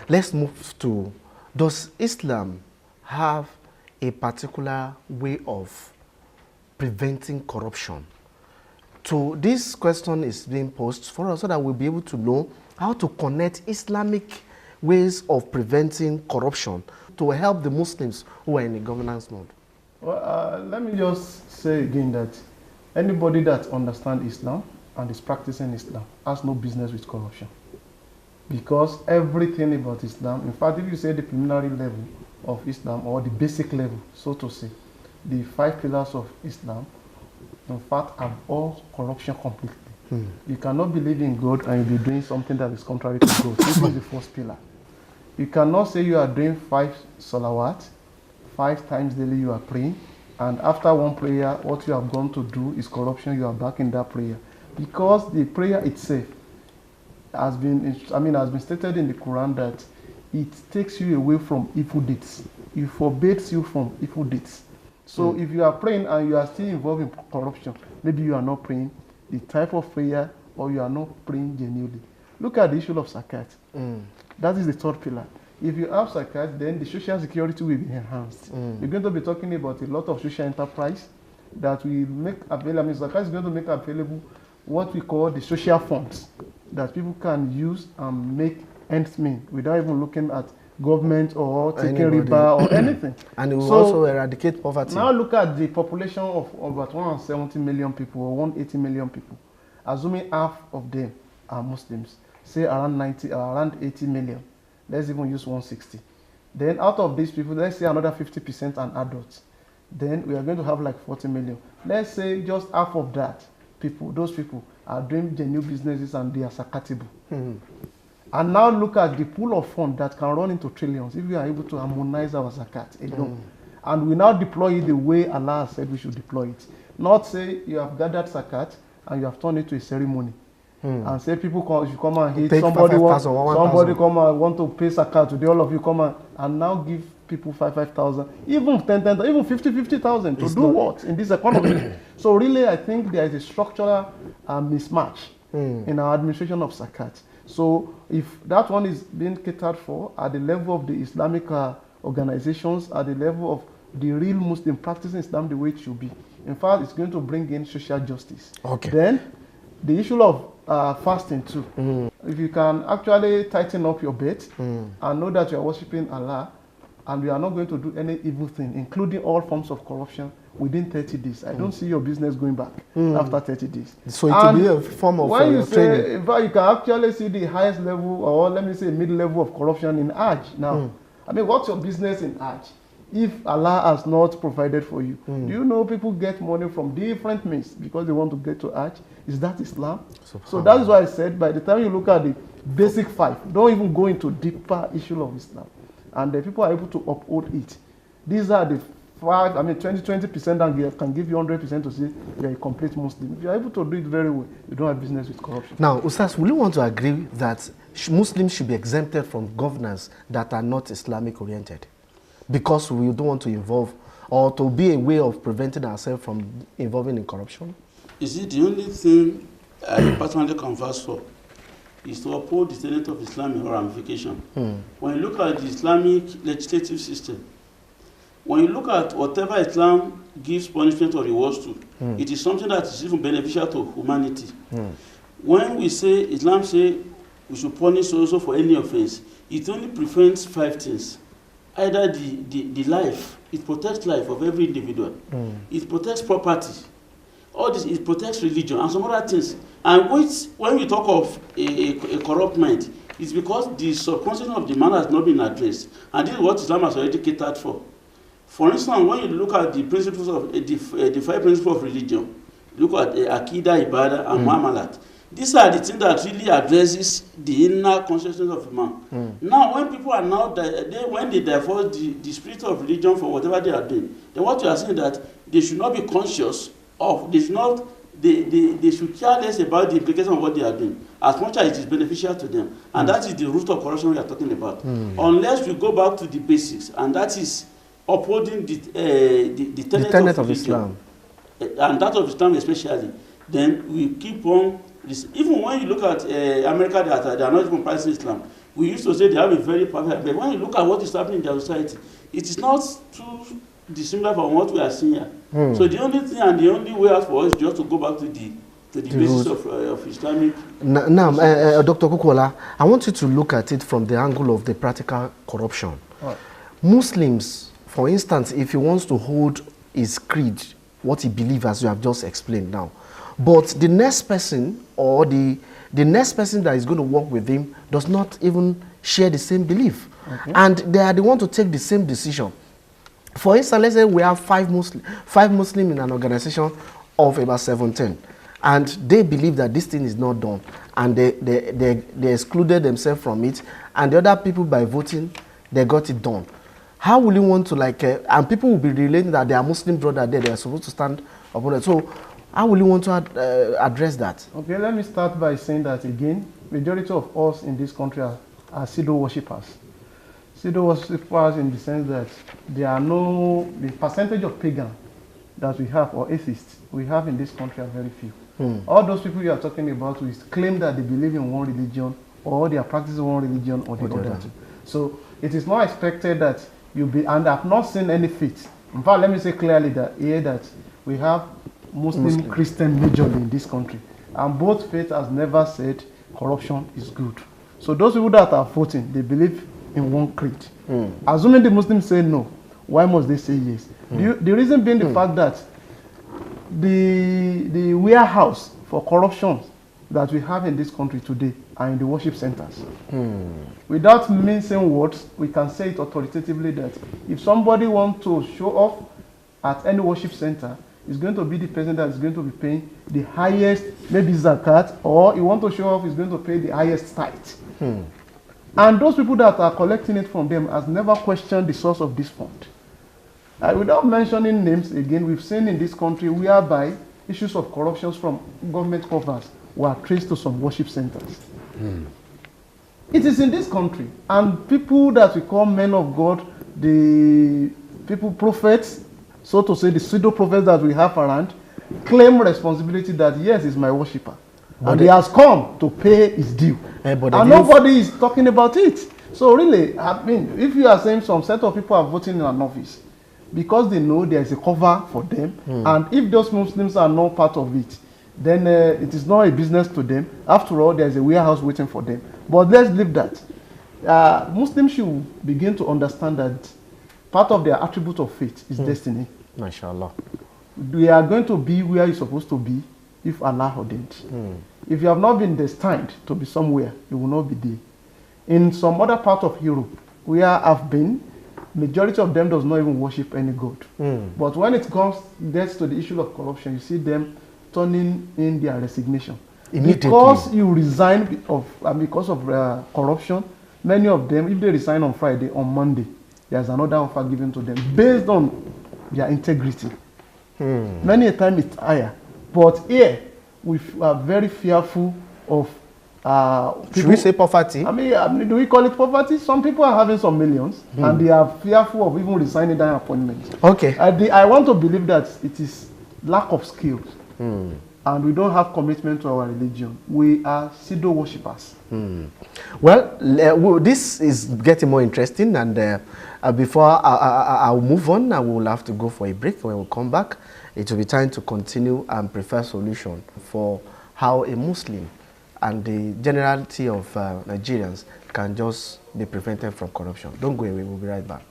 let's move to, does Islam have a particular way of preventing corruption? So this question is being posed for us so that we'll be able to know how to connect Islamic ways of preventing corruption to help the Muslims who are in the governance mode. Well, let me just say again that anybody that understands Islam and is practicing Islam has no business with corruption. Because everything about Islam, in fact, if you say the preliminary level of Islam or the basic level, so to say, the 5 pillars of Islam, in fact, abhor corruption completely. You cannot believe in God and you'll be doing something that is contrary to God. This is the first pillar. You cannot say you are doing 5 salawat, 5 times daily you are praying, and after one prayer, what you have gone to do is corruption, you are back in that prayer. Because the prayer itself has been stated in the Quran that it takes you away from evil deeds. It forbids you from evil deeds. So if you are praying and you are still involved in corruption, maybe you are not praying the type of prayer or you are not praying genuinely. Look at the issue of zakat. That is the 3rd pillar. If you have zakat, then the social security will be enhanced. We're going to be talking about a lot of social enterprise that will make available. Zakat is going to make available what we call the social funds that people can use and make ends meet without even looking at government or taking riba or anything. And it will also eradicate poverty. Now look at the population of about 170 million people or 180 million people. Assuming half of them are Muslims, say around 80 million. Let's even use 160. Then out of these people, let's say another 50% are adults. Then we are going to have like 40 million. Let's say just half of that those people are doing genuine businesses and they are zakatable. And now look at the pool of funds that can run into trillions if we are able to harmonize our zakat alone. And we now deploy it the way Allah said we should deploy it. Not say you have gathered zakat and you have turned it to a ceremony. And say people come, if you come and hit somebody, somebody come and want to pay zakat today, all of you come and now give people 5,000, even 10,000, even 50,000 to do what in this economy? So really, I think there is a structural mismatch in our administration of zakat. So if that one is being catered for at the level of the Islamic organizations, at the level of the real Muslim practicing Islam the way it should be, in fact, it's going to bring in social justice. Then the issue of fasting too. If you can actually tighten up your bet and know that you are worshiping Allah and you are not going to do any evil thing, including all forms of corruption, within 30 days. I don't see your business going back after 30 days. So it will be a form of when you say, training. in fact, you can actually see the highest level, or let me say mid-level of corruption in Hajj. Now, I mean, what's your business in Hajj? If Allah has not provided for you, do you know people get money from different means because they want to get to Hajj? Is that Islam? So that is why I said, by the time you look at the basic 5, don't even go into deeper issue of Islam. And the people are able to uphold it. These are the 20% and can give you 100% to say you are a complete Muslim. If you are able to do it very well, you don't have business with corruption. Now, Ustaz, will you want to agree that Muslims should be exempted from governance that are not Islamic oriented? Because we don't want to involve, or to be a way of preventing ourselves from involving in corruption? Is it the only thing I personally converse for is to uphold the tenet of Islam in ramification. When you look at the Islamic legislative system, when you look at whatever Islam gives punishment or rewards to, it is something that is even beneficial to humanity. When we say, Islam say we should punish also for any offense, it only prevents 5 things. Either the life, it protects life of every individual. It protects property. All this, it protects religion and some other things. And when we talk of a corrupt mind, it's because the subconscious of the man has not been addressed. And this is what Islam has already catered for. For instance, when you look at the principles of the 5 principles of religion, look at Aqidah, Ibadah, and Muamalat. These are the things that really addresses the inner consciousness of a man. Now, when people are now, when they divorce the spirit of religion for whatever they are doing, then what you are saying is that they should not be conscious of, they should care less about the implication of what they are doing, as much as it is beneficial to them. And that is the root of corruption we are talking about. Unless we go back to the basics, and that is upholding the tenet of Islam, and that of Islam especially, then we keep on this. Even when you look at America, they are not even practicing Islam. we used to say they have a very perfect, but when you look at what is happening in their society, it is not too dissimilar from what we are seeing here. So the only thing and the only way out for us is just to go back to the basis of Islamic. Now, Dr. Kukola, I want you to look at it from the angle of the practical corruption. Right. Muslims, for instance, if he wants to hold his creed, what he believes, as you have just explained now, but the next person or the next person that is going to work with him does not even share the same belief. Okay. And they are the one to take the same decision. For instance, let's say we have five Muslims in an organization of about 17, and they believe that this thing is not done, and they excluded themselves from it, and the other people, by voting, they got it done. How will you want to, like, and people will be relating that they are Muslim brother there, they are supposed to stand upon it. So how will you want to address that? Okay, let me start by saying that again, majority of us in this country are pseudo worshippers. Pseudo worshippers in the sense that the percentage of pagan that we have, or atheists we have in this country, are very few. All those people you are talking about who claim that they believe in one religion, or they are practicing one religion or the other. So it is not expected that you be, and I've not seen any faith. In fact, let me say clearly that here that we have Muslim, Christian majorly in this country, and both faiths has never said corruption is good. So those people that are voting, they believe in one creed. Assuming the Muslims say no, why must they say yes? The reason being the fact that the warehouse for corruption that we have in this country today are in the worship centers. Without mincing words, we can say it authoritatively that if somebody wants to show off at any worship center, it's going to be the person that is going to be paying the highest, maybe zakat, or you want to show off, is going to pay the highest tithe. And those people that are collecting it from them has never questioned the source of this fund. Without mentioning names again, we've seen in this country whereby issues of corruption from government coffers were traced to some worship centers. It is in this country, and people that we call men of God, the people prophets, so to say, the pseudo prophets that we have around, claim responsibility that yes, he's my worshipper, but and he has come to pay his due, and nobody is talking about it. So really, I mean, if you are saying some set of people are voting in an office because they know there is a cover for them, and if those Muslims are not part of it, then it is not a business to them. After all, there is a warehouse waiting for them. But let's leave that. Muslims should begin to understand that part of their attribute of faith is destiny. MashaAllah. We are going to be where you're supposed to be if Allah ordained. If you have not been destined to be somewhere, you will not be there. In some other part of Europe, where I've been, majority of them does not even worship any god. But when it gets to the issue of corruption, you see them turning in their resignation. Because you resign because of corruption, many of them, if they resign on Friday, on Monday, there's another offer given to them based on their integrity. Many a time it's higher. But here, we are very fearful of should we say poverty? I mean, do we call it poverty? Some people are having some millions, and they are fearful of even resigning their appointments. Okay. I want to believe that it is lack of skills. And we don't have commitment to our religion. We are pseudo worshippers. Well, this is getting more interesting, and before I'll move on, I will have to go for a break. When we come back, it will be time to continue and prefer solution for how a Muslim and the generality of Nigerians can just be prevented from corruption. Don't go away, we'll be right back.